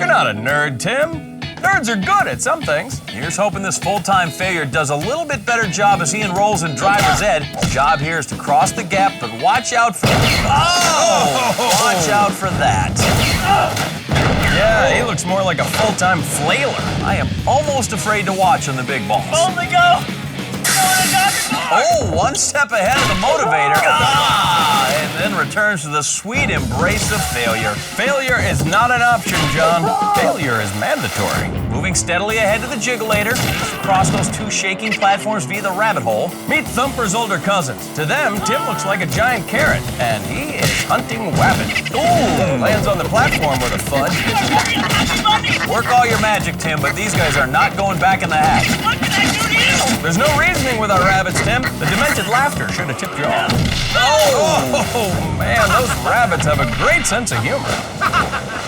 You're not a nerd, Tim. Nerds are good at some things. Here's hoping this full-time failure does a little bit better job as he enrolls in driver's ed. His job here is to cross the gap, but watch out for... Oh! Watch out for that. Yeah, he looks more like a full-time flailer. I am almost afraid to watch on the big balls. Only go! Oh, one step ahead of the motivator. And then returns to the sweet embrace of failure. Failure is not an option, John. Failure is mandatory. Moving steadily ahead to the jiggulator, across those two shaking platforms via the rabbit hole. Meet Thumper's older cousins. To them, Tim looks like a giant carrot, and he is hunting wabbit. Ooh, lands on the platform with a thud. Work all your magic, Tim, but these guys are not going back in the hat. What can I do to you? There's no reasoning with our rabbits, Tim. The demented laughter should have tipped you off. Oh, man, those rabbits have a great sense of humor.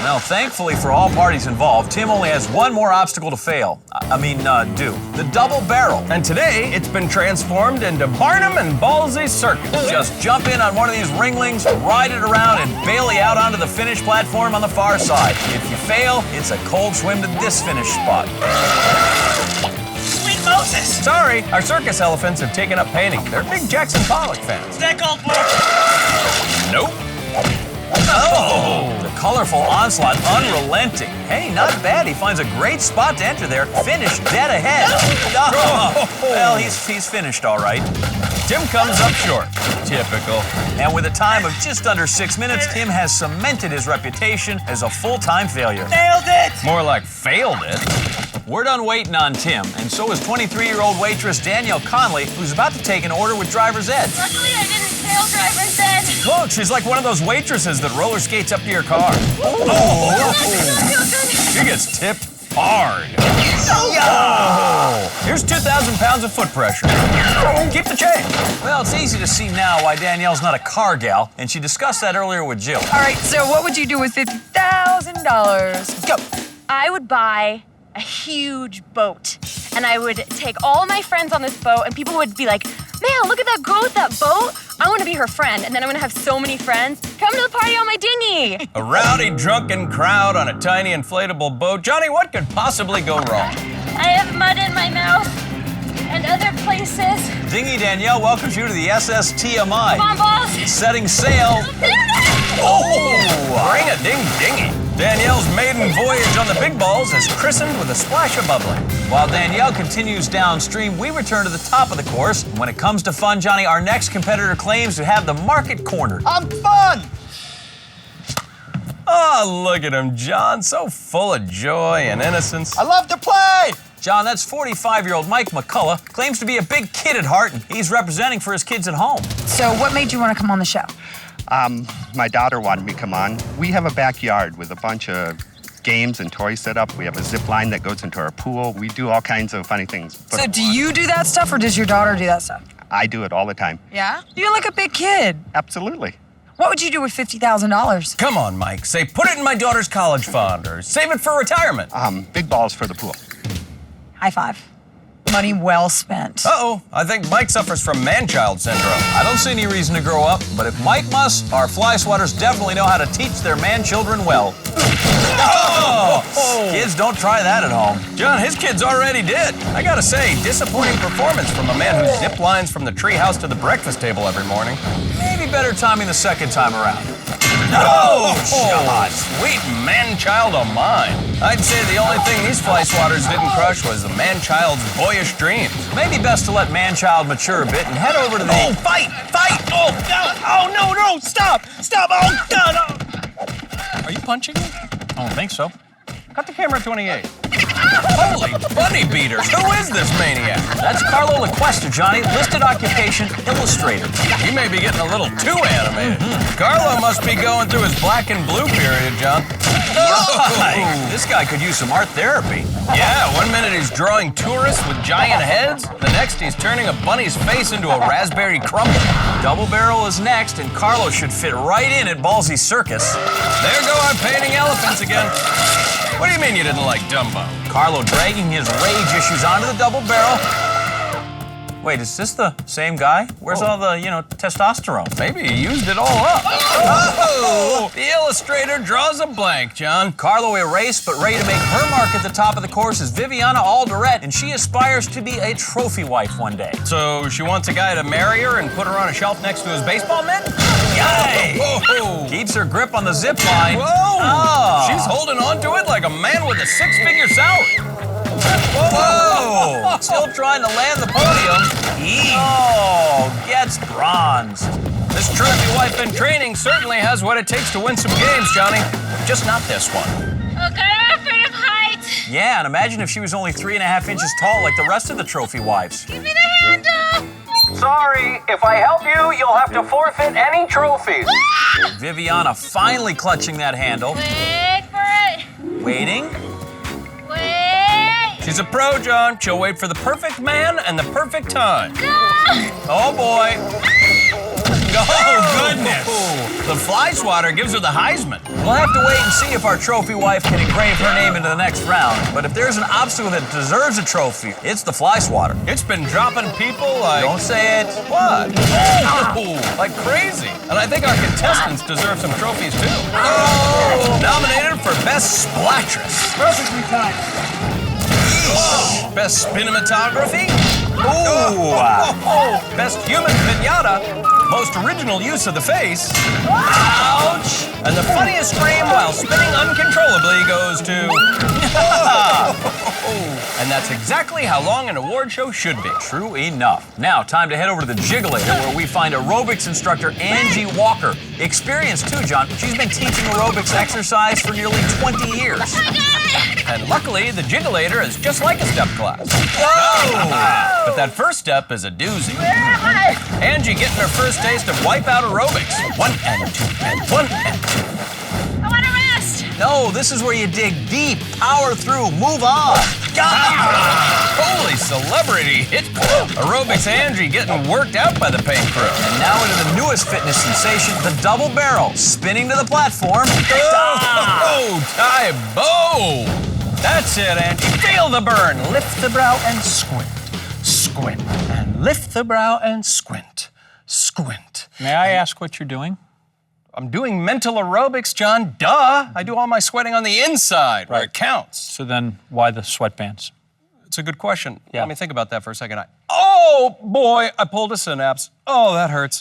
Now, thankfully for all parties involved, Tim only has one more obstacle to fail. Do. The double barrel. And today, it's been transformed into Barnum and Ballsy Circus. Just jump in on one of these ringlings, ride it around, and bailey out onto the finish platform on the far side. If you fail, it's a cold swim to this finish spot. Sweet Moses! Sorry, our circus elephants have taken up painting. They're big Jackson Pollock fans. Is that gold blue? Nope. Oh, the colorful onslaught, unrelenting. Hey, not bad. He finds a great spot to enter there. Finish dead ahead. Oh, well, he's finished all right. Tim comes up short. Typical. And with a time of just under 6 minutes, Tim has cemented his reputation as a full-time failure. Nailed it! More like failed it. We're done waiting on Tim, and so is 23-year-old waitress Danielle Conley, who's about to take an order with driver's ed. Luckily, I didn't fail driver's ed. Look, she's like one of those waitresses that roller skates up to your car. She gets tipped hard. Oh. Here's 2,000 pounds of foot pressure. Keep the change. Well, it's easy to see now why Danielle's not a car gal, and she discussed that earlier with Jill. All right, so what would you do with $50,000? Go. I would buy a huge boat, and I would take all my friends on this boat, and people would be like, man, look at that girl with that boat. I want to be her friend, and then I'm going to have so many friends. Come to the party on my dinghy. A rowdy, drunken crowd on a tiny inflatable boat. Johnny, what could possibly go wrong? I have mud in my mouth and other places. Dinghy Danielle welcomes you to the SSTMI. Come on, balls. Setting sail. Oh, bring a ding-dingy. Danielle's maiden voyage on the big balls is christened with a splash of bubbling. While Danielle continues downstream, we return to the top of the course. When it comes to fun, Johnny, our next competitor claims to have the market cornered. I'm fun! Oh, look at him, John. So full of joy and innocence. I love to play! John, that's 45-year-old Mike McCullough, claims to be a big kid at heart, and he's representing for his kids at home. So what made you want to come on the show? My daughter wanted me to come on. We have a backyard with a bunch of games and toys set up. We have a zip line that goes into our pool. We do all kinds of funny things. So do you do that stuff, or does your daughter do that stuff? I do it all the time. Yeah? You're like a big kid. Absolutely. What would you do with $50,000? Come on, Mike. Say, put it in my daughter's college fund, or save it for retirement. Big balls for the pool. High five. Money well spent. Uh-oh, I think Mike suffers from manchild syndrome. I don't see any reason to grow up, but if Mike must, our fly swatters definitely know how to teach their man-children well. Oh! Kids, don't try that at home. John, his kids already did. I gotta say, disappointing performance from a man who zip lines from the treehouse to the breakfast table every morning. Maybe better timing the second time around. Oh, God, sweet man-child of mine. I'd say the only thing these fly swatters didn't crush was the man-child's boyish dreams. Maybe best to let man-child mature a bit and head over to the... Oh, fight! Oh, no, stop! Oh, God! Are you punching me? I don't think so. Cut the camera at 28. Holy bunny beaters, who is this maniac? That's Carlo LaQuesta, Johnny, listed occupation, illustrator. He may be getting a little too animated. Carlo must be going through his black and blue period, John. This guy could use some art therapy. Yeah, 1 minute he's drawing tourists with giant heads, the next he's turning a bunny's face into a raspberry crumble. Double barrel is next, and Carlo should fit right in at Ballsy Circus. There go our painting elephants again. What do you mean you didn't like Dumbo? Carlo dragging his rage issues onto the double barrel. Wait, is this the same guy? Where's all the, testosterone? Maybe he used it all up. Oh! The illustrator draws a blank, John. Carlo erased, but ready to make her mark at the top of the course is Viviana Alderette, and she aspires to be a trophy wife one day. So she wants a guy to marry her and put her on a shelf next to his baseball mitt? Yay! Whoa. Keeps her grip on the zip line. Whoa! Oh. She's holding on to it like a man with a six-figure salary. Whoa! Still trying to land the podium. Oh, gets bronzed. This trophy wife in training certainly has what it takes to win some games, Johnny. Just not this one. Okay, I'm afraid of heights. Yeah, and imagine if she was only 3.5 inches tall like the rest of the trophy wives. Give me the handle. Sorry, if I help you, you'll have to forfeit any trophies. Viviana finally clutching that handle. Wait for it. Waiting. Wait. She's a pro, John. She'll wait for the perfect man and the perfect time. Ah. Oh, boy. Oh, goodness. The fly swatter gives her the Heisman. We'll have to wait and see if our trophy wife can engrave her name into the next round. But if there's an obstacle that deserves a trophy, it's the fly swatter. It's been dropping people like... Don't say it. What? Oh, like crazy. And I think our contestants deserve some trophies, too. Oh! Nominated for Best Splattress. Perfectly timed. Best cinematography. Ooh! Best human pinata. Most original use of the face. Ouch! And the funniest scream while spinning uncontrollably goes to... And that's exactly how long an award show should be. True enough. Now, time to head over to the Jiggleator, where we find aerobics instructor Angie Walker. Experienced too, John. She's been teaching aerobics exercise for nearly 20 years. And luckily, the Jiggleator is just like a step class. Whoa! But that first step is a doozy. Angie getting her first taste of Wipeout aerobics. 1 and 2 and 1 and 2. I want to rest. No, this is where you dig deep, power through, move on. Holy celebrity hit club. Aerobics Angie getting worked out by the paint crew. And now into the newest fitness sensation, the double barrel, spinning to the platform. Oh, Tybo! That's it, Angie. Feel the burn. Lift the brow and squint. Squint. And lift the brow and squint. Squint. May I ask what you're doing? I'm doing mental aerobics, John. Duh. I do all my sweating on the inside, where it counts. So then why the sweatbands? It's a good question. Yeah. Let me think about that for a second. Oh, boy, I pulled a synapse. Oh, that hurts.